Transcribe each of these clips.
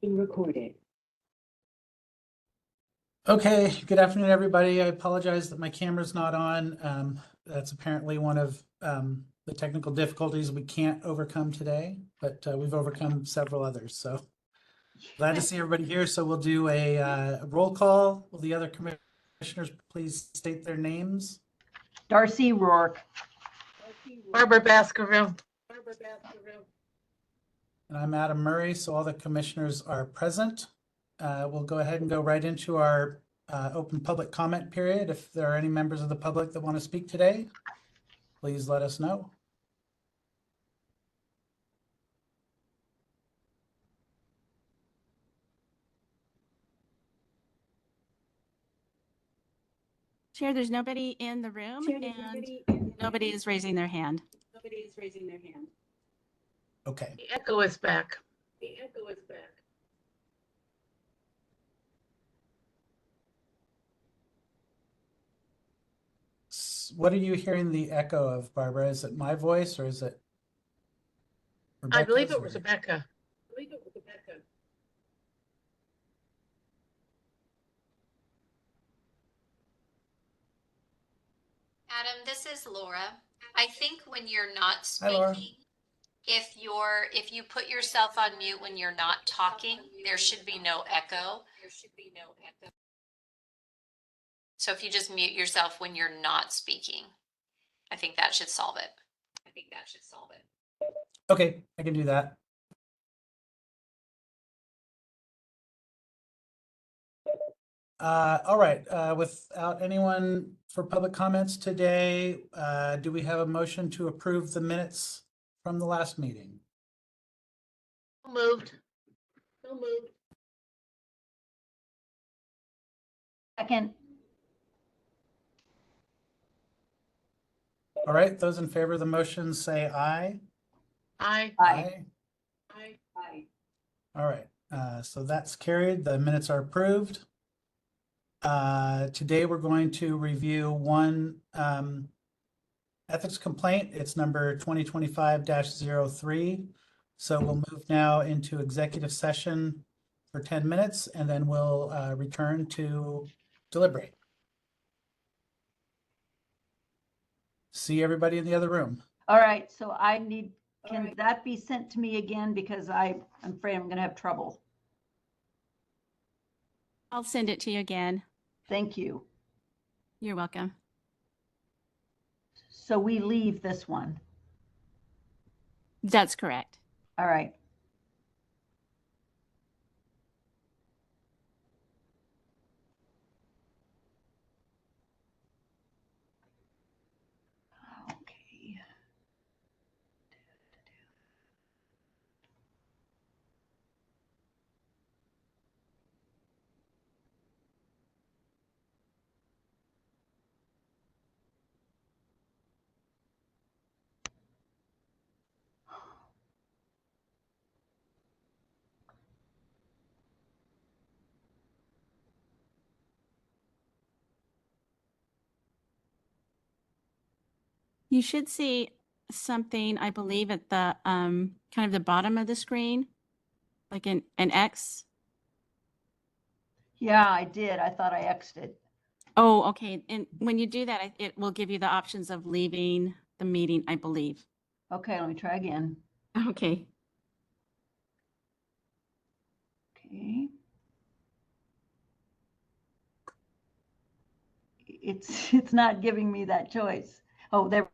Being recorded. Okay, good afternoon, everybody. I apologize that my camera's not on. That's apparently one of the technical difficulties we can't overcome today, but we've overcome several others. So glad to see everybody here. So we'll do a roll call. Will the other commissioners please state their names? Darcy Rourke. Barbara Baskerville. And I'm Adam Murray, so all the commissioners are present. We'll go ahead and go right into our open public comment period. If there are any members of the public that want to speak today, please let us know. Chair, there's nobody in the room and nobody is raising their hand. Okay. The echo is back. What are you hearing the echo of, Barbara? Is it my voice or is it I believe Rebecca's it was or- Rebecca. Adam, this is Laura. I think when you're not Hi, Laura. speaking, if you put yourself on mute when you're not talking, there should be no echo. So if you just mute yourself when you're not speaking, I think that should solve it. Okay, I can do that. All right, without anyone for public comments today, do we have a motion to approve the minutes from the last meeting? Moved. Second. All right, those in favor of the motion say aye. Aye. Aye. All right, so that's carried. The minutes are approved. Today we're going to review one ethics complaint. It's number 2025-03. So we'll move now into executive session for 10 minutes and then we'll return to deliberate. See everybody in the other room. All right, so can that be sent to me again? Because I'm afraid I'm gonna have trouble. I'll send it to you again. Thank you. You're welcome. So we leave this one. That's correct. All right. Okay. You should see something, I believe, at the kind of the bottom of the screen, like an X. Yeah, I did. I thought I exited. Oh, okay. And when you do that, it will give you the options of leaving the meeting, I believe. Okay, let me try again. Okay. Okay. It's not giving me that choice. Oh, there.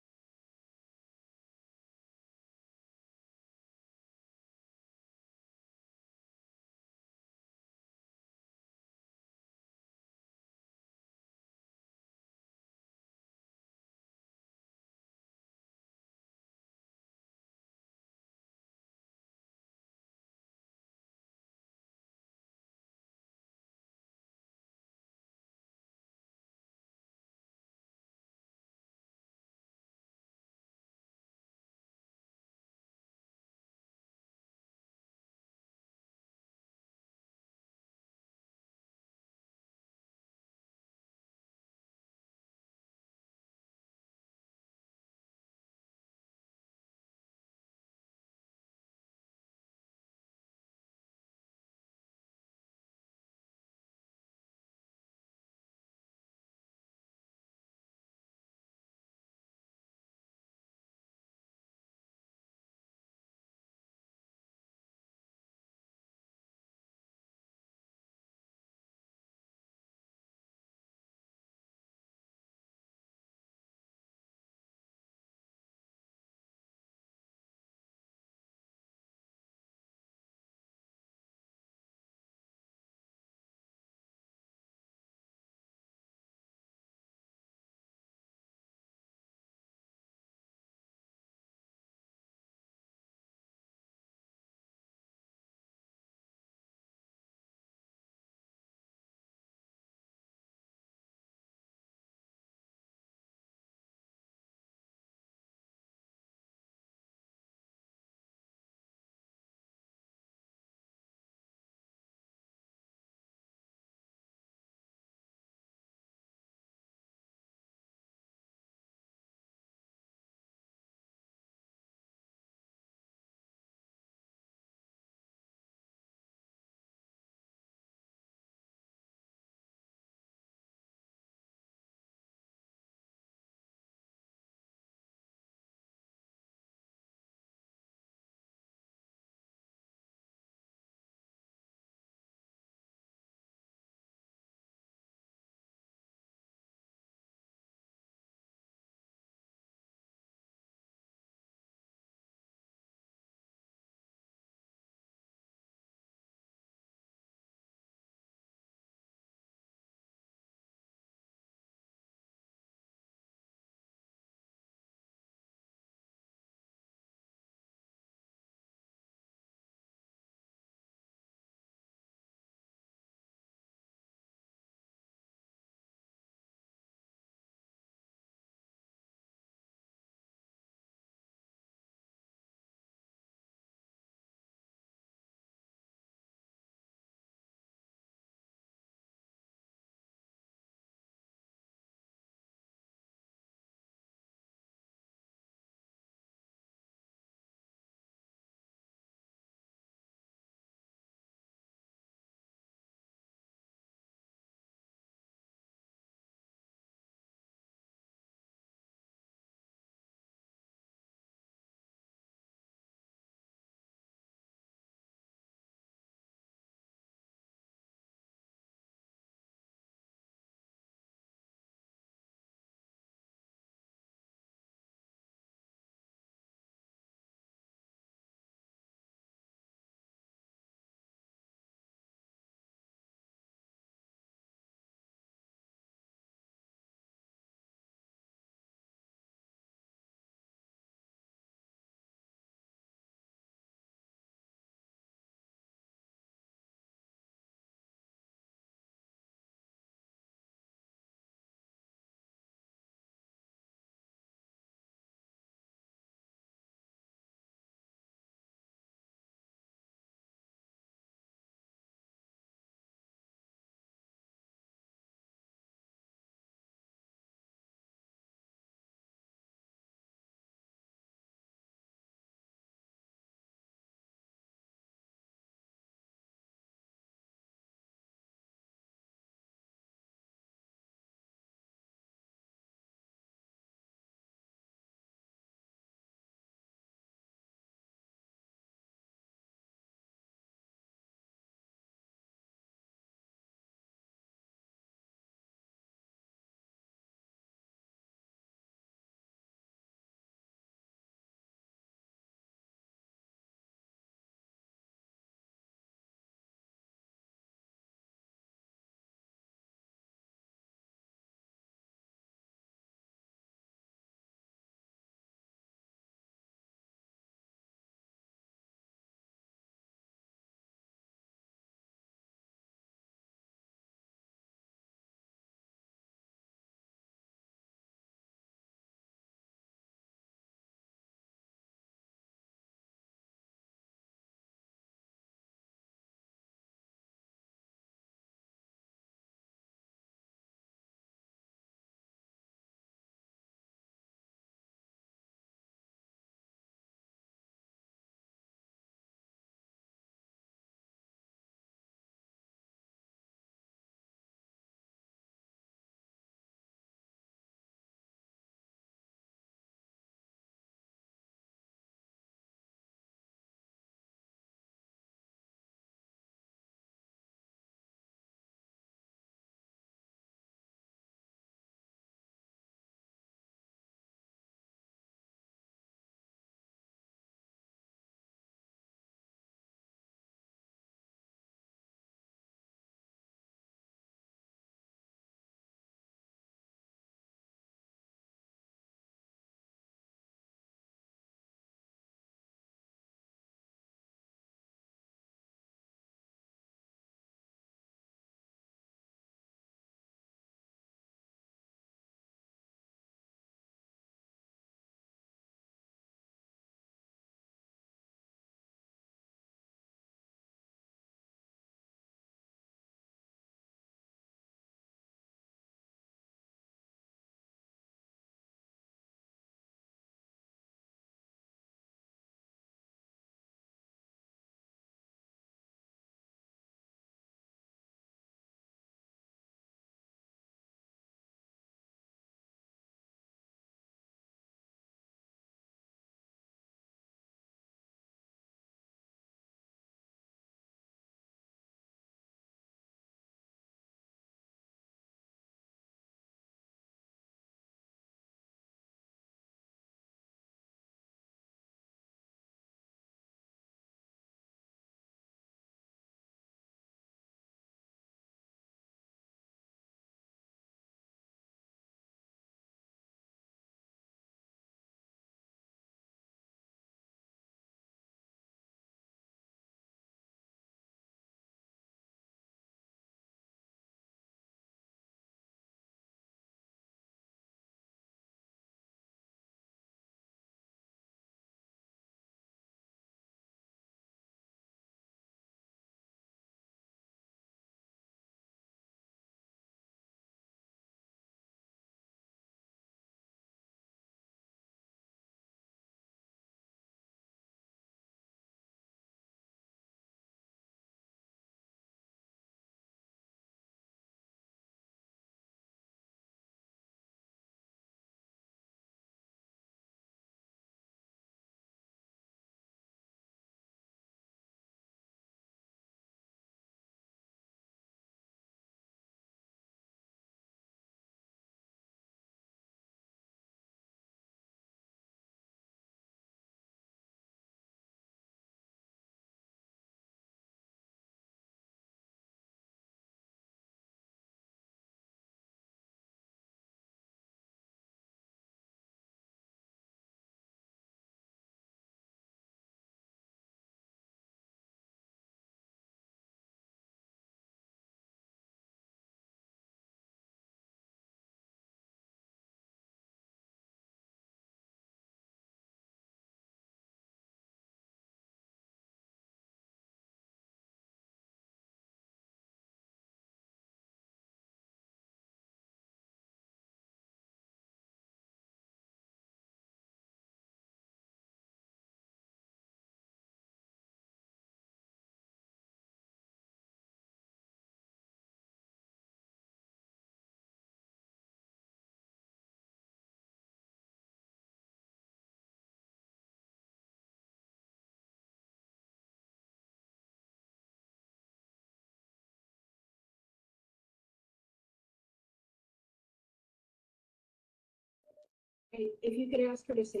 If you could ask her to say.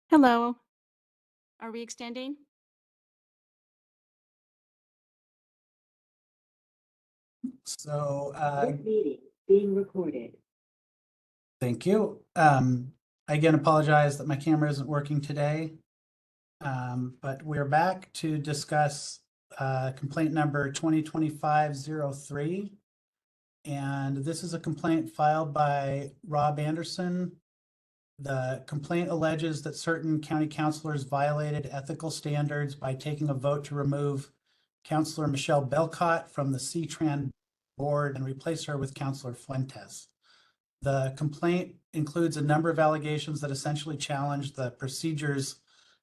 Hello. Are we extending? So, This meeting being recorded. thank you. I again apologize that my camera isn't working today. But we're back to discuss complaint number 2025-03. And this is a complaint filed by Rob Anderson. The complaint alleges that certain county councilors violated ethical standards by taking a vote to remove Councilor Michelle Belcott from the C-Tran board and replace her with Councilor Fuentes. The complaint includes a number of allegations that essentially challenge the procedures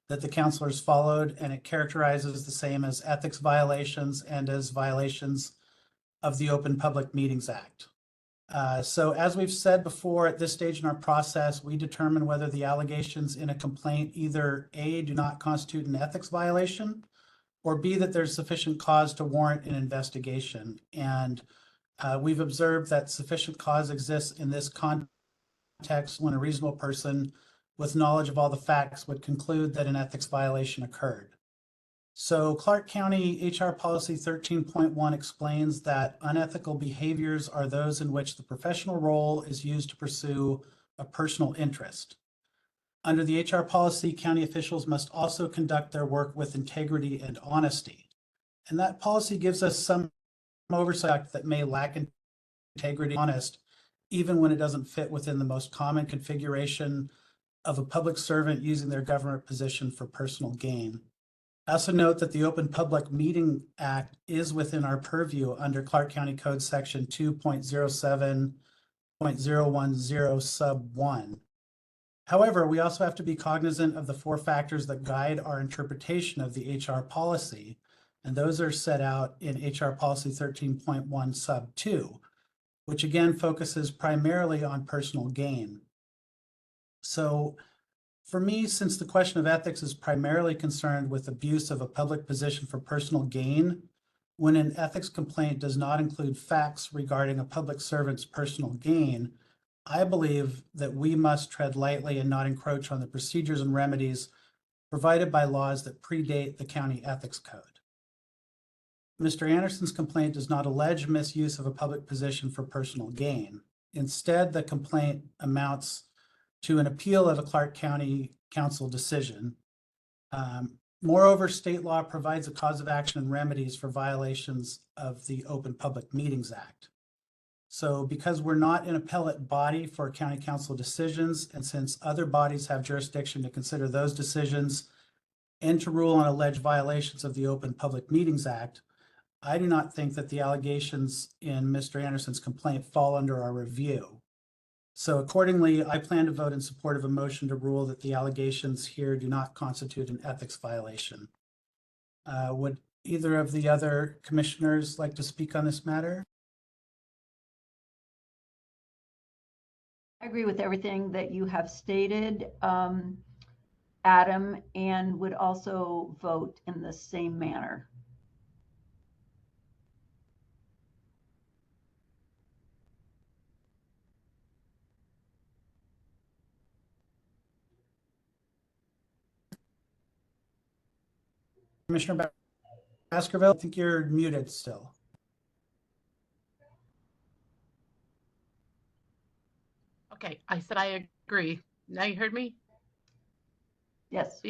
that the councilors followed, and it characterizes the same as ethics violations and as violations of the Open Public Meetings Act. So as we've said before, at this stage in our process, we determine whether the allegations in a complaint either A, do not constitute an ethics violation, or B, that there's sufficient cause to warrant an investigation. And we've observed that sufficient cause exists in this context when a reasonable person with knowledge of all the facts would conclude that an ethics violation occurred. So Clark County HR Policy 13.1 explains that unethical behaviors are those in which the professional role is used to pursue a personal interest. Under the HR policy, county officials must also conduct their work with integrity and honesty. And that policy gives us some oversight that may lack integrity and honest, even when it doesn't fit within the most common configuration of a public servant using their government position for personal gain. I also note that the Open Public Meeting Act is within our purview under Clark County Code Section 2.07.010 sub 1. However, we also have to be cognizant of the 4 factors that guide our interpretation of the HR policy, and those are set out in HR Policy 13.1 sub 2, which again focuses primarily on personal gain. So for me, since the question of ethics is primarily concerned with abuse of a public position for personal gain, when an ethics complaint does not include facts regarding a public servant's personal gain, I believe that we must tread lightly and not encroach on the procedures and remedies provided by laws that predate the county ethics code. Mr. Anderson's complaint does not allege misuse of a public position for personal gain. Instead, the complaint amounts to an appeal of a Clark County Council decision. Moreover, state law provides a cause of action and remedies for violations of the Open Public Meetings Act. So because we're not an appellate body for county council decisions, and since other bodies have jurisdiction to consider those decisions and to rule on alleged violations of the Open Public Meetings Act, I do not think that the allegations in Mr. Anderson's complaint fall under our review. So accordingly, I plan to vote in support of a motion to rule that the allegations here do not constitute an ethics violation. Would either of the other commissioners like to speak on this matter? I agree with everything that you have stated, Adam, and would also vote in the same manner. Commissioner Baskerville, I think you're muted still. Okay, I said I agree. Now you heard me? Yes.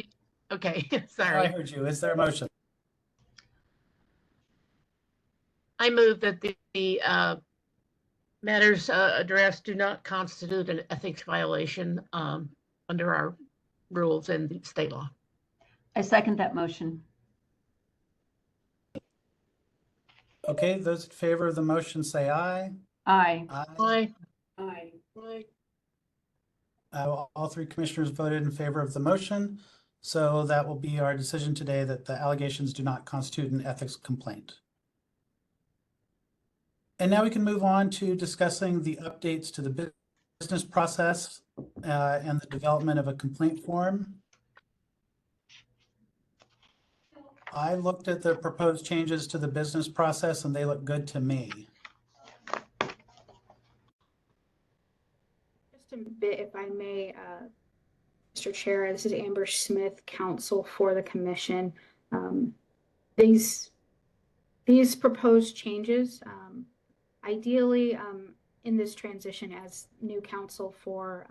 Okay, I sorry. heard you. Is there a motion? I move that the matters addressed do not constitute an ethics violation under our rules and the state law. I second that motion. Okay, those in favor of the motion say aye. Aye. Aye. Aye. Aye. All 3 commissioners voted in favor of the motion. So that will be our decision today that the allegations do not constitute an ethics complaint. And now we can move on to discussing the updates to the business process and the development of a complaint form. I looked at the proposed changes to the business process and they look good to me. Just a bit, if I may, Mr. Chair, this is Amber Smith, counsel for the commission. These proposed changes, ideally, in this transition as new counsel for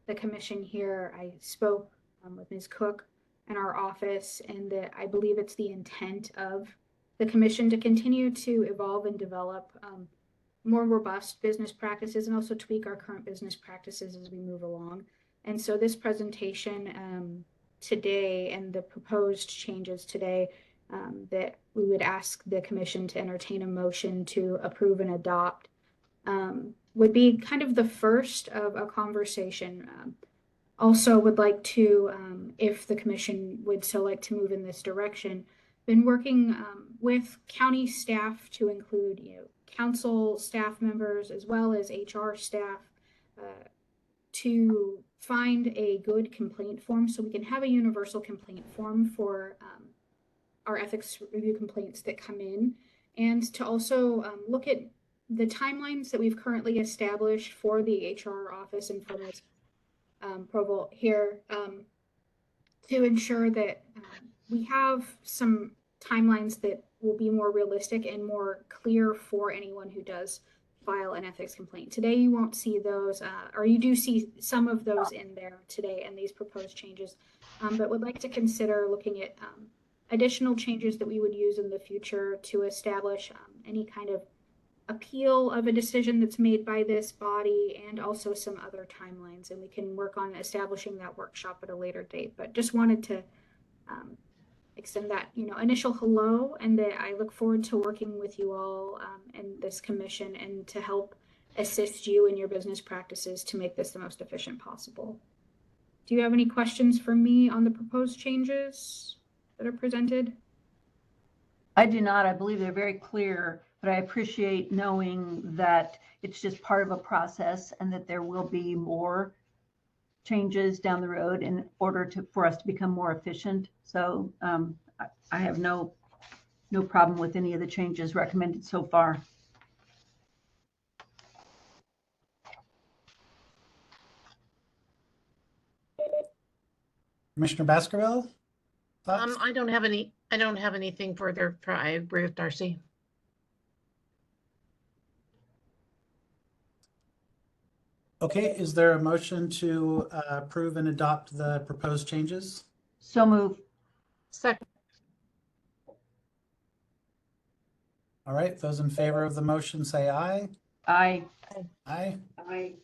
the commission here, I spoke with Ms. Cook in our office, and that I believe it's the intent of the commission to continue to evolve and develop more robust business practices and also tweak our current business practices as we move along. And so this presentation today and the proposed changes today that we would ask the commission to entertain a motion to approve and adopt would be kind of the first of a conversation. Also would like to, if the commission would so like to move in this direction, been working with county staff to include, council staff members as well as HR staff to find a good complaint form so we can have a universal complaint form for our ethics review complaints that come in, and to also look at the timelines that we've currently established for the HR office and for Ms. Provost here to ensure that we have some timelines that will be more realistic and more clear for anyone who does file an ethics complaint. Today you won't see those, or you do see some of those in there today in these proposed changes, but would like to consider looking at additional changes that we would use in the future to establish any kind of appeal of a decision that's made by this body, and also some other timelines, and we can work on establishing that workshop at a later date. But just wanted to extend that initial hello, and that I look forward to working with you all in this commission and to help assist you in your business practices to make this the most efficient possible. Do you have any questions for me on the proposed changes that are presented? I do not. I believe they're very clear, but I appreciate knowing that it's just part of a process and that there will be more changes down the road in order for us to become more efficient. So I have no problem with any of the changes recommended so far. Commissioner Baskerville? Thoughts? I don't have anything further. I agree with Darcy. Okay, is there a motion to approve and adopt the proposed changes? So move. Second. All right, those in favor of the motion say aye. Aye. Aye. Aye.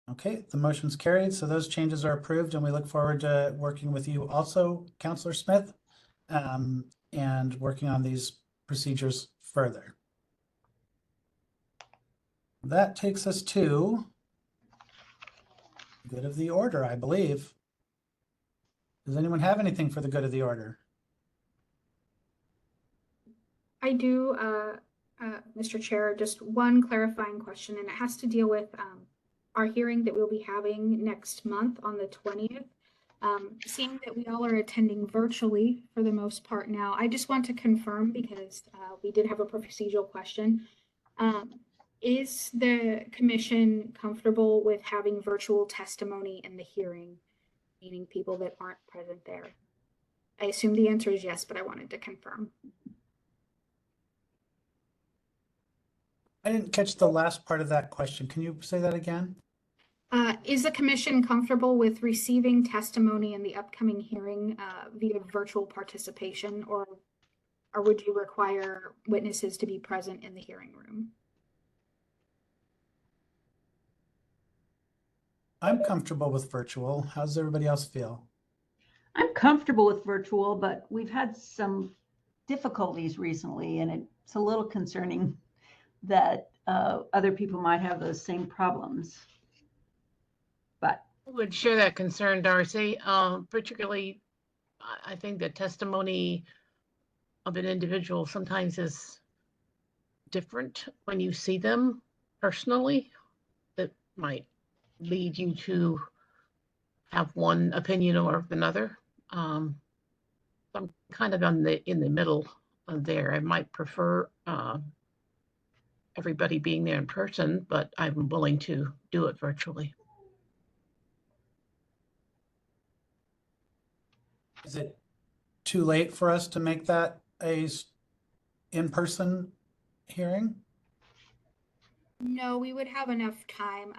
Okay, the motion's carried, so those changes are approved, and we look forward to working with you also, Counselor Smith, and working on these procedures further. That takes us to good of the order, I believe. Does anyone have anything for the good of the order? I do, Mr. Chair, just one clarifying question, and it has to deal with our hearing that we'll be having next month on the 20th. Seeing that we all are attending virtually for the most part now, I just want to confirm, because we did have a procedural question. Is the commission comfortable with having virtual testimony in the hearing, meaning people that aren't present there? I assume the answer is yes, but I wanted to confirm. I didn't catch the last part of that question. Can you say that again? Is the commission comfortable with receiving testimony in the upcoming hearing via virtual participation, or would you require witnesses to be present in the hearing room? I'm comfortable with virtual. How does everybody else feel? I'm comfortable with virtual, but we've had some difficulties recently, and it's a little concerning that other people might have those same problems. But I would share that concern, Darcy. Particularly, I think the testimony of an individual sometimes is different when you see them personally. That might lead you to have one opinion or another. I'm kind of in the middle of there. I might prefer everybody being there in person, but I'm willing to do it virtually. Is it too late for us to make that in-person hearing? No, we would have enough time.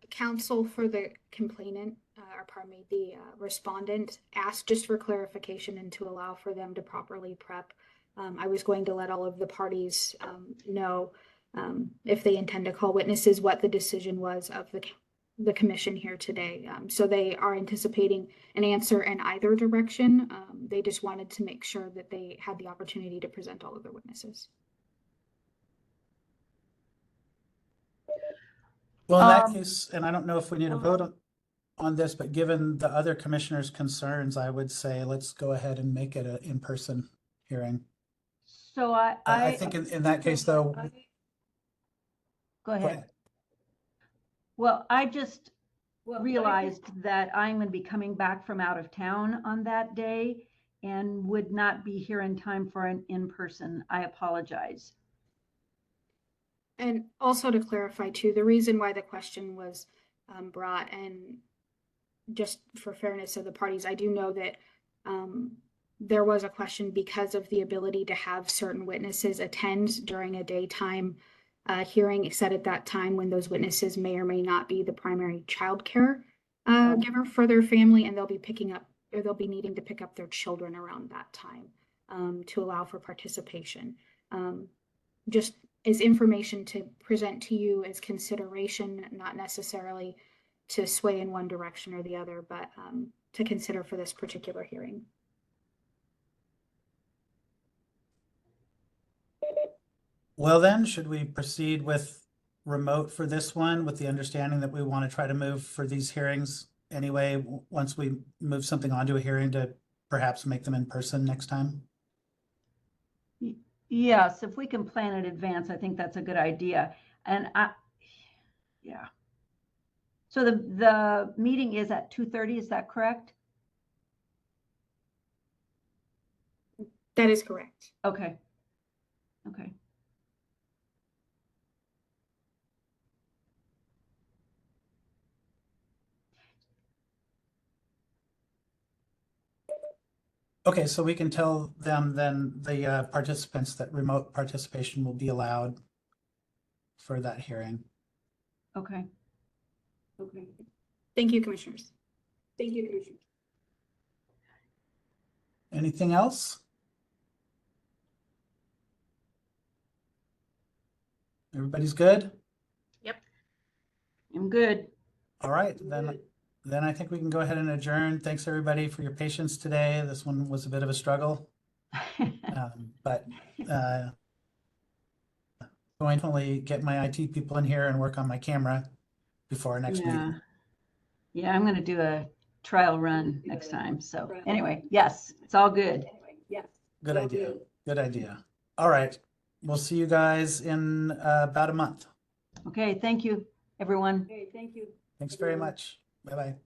Counsel for the complainant, or pardon me, the respondent asked just for clarification and to allow for them to properly prep. I was going to let all of the parties know if they intend to call witnesses what the decision was of the commission here today. So they are anticipating an answer in either direction. They just wanted to make sure that they had the opportunity to present all of their witnesses. Well, in that case, and I don't know if we need to vote on this, but given the other commissioners' concerns, I would say let's go ahead and make it an in-person hearing. So I think in that case, though. Go ahead. Well, I just realized that I'm going to be coming back from out of town on that day and would not be here in time for an in-person. I apologize. And also to clarify too, the reason why the question was brought, and just for fairness of the parties, I do know that there was a question because of the ability to have certain witnesses attend during a daytime hearing set at that time when those witnesses may or may not be the primary childcare giver for their family, and they'll be picking up, or they'll be needing to pick up their children around that time to allow for participation. Just as information to present to you as consideration, not necessarily to sway in one direction or the other, but to consider for this particular hearing. Well then, should we proceed with remote for this one with the understanding that we want to try to move for these hearings anyway, once we move something onto a hearing to perhaps make them in person next time? Yes, if we can plan in advance, I think that's a good idea. And yeah. So the meeting is at 2:30, is that correct? That is correct. Okay. Okay. Okay, so we can tell them then, the participants, that remote participation will be allowed for that hearing. Okay. Okay. Thank you, commissioners. Thank you, Commissioner. Anything else? Everybody's good? I'm good. All right, then I think we can go ahead and adjourn. Thanks, everybody, for your patience today. This one was a bit of a struggle. But going to only get my IT people in here and work on my camera before our next meeting. Yeah, I'm going to do a trial run next time. So anyway, yes, it's all good. Yes. Good idea. Good idea. All right. We'll see you guys in about a month. Okay, thank you, everyone. Okay, thank you. Thanks very much. Bye-bye.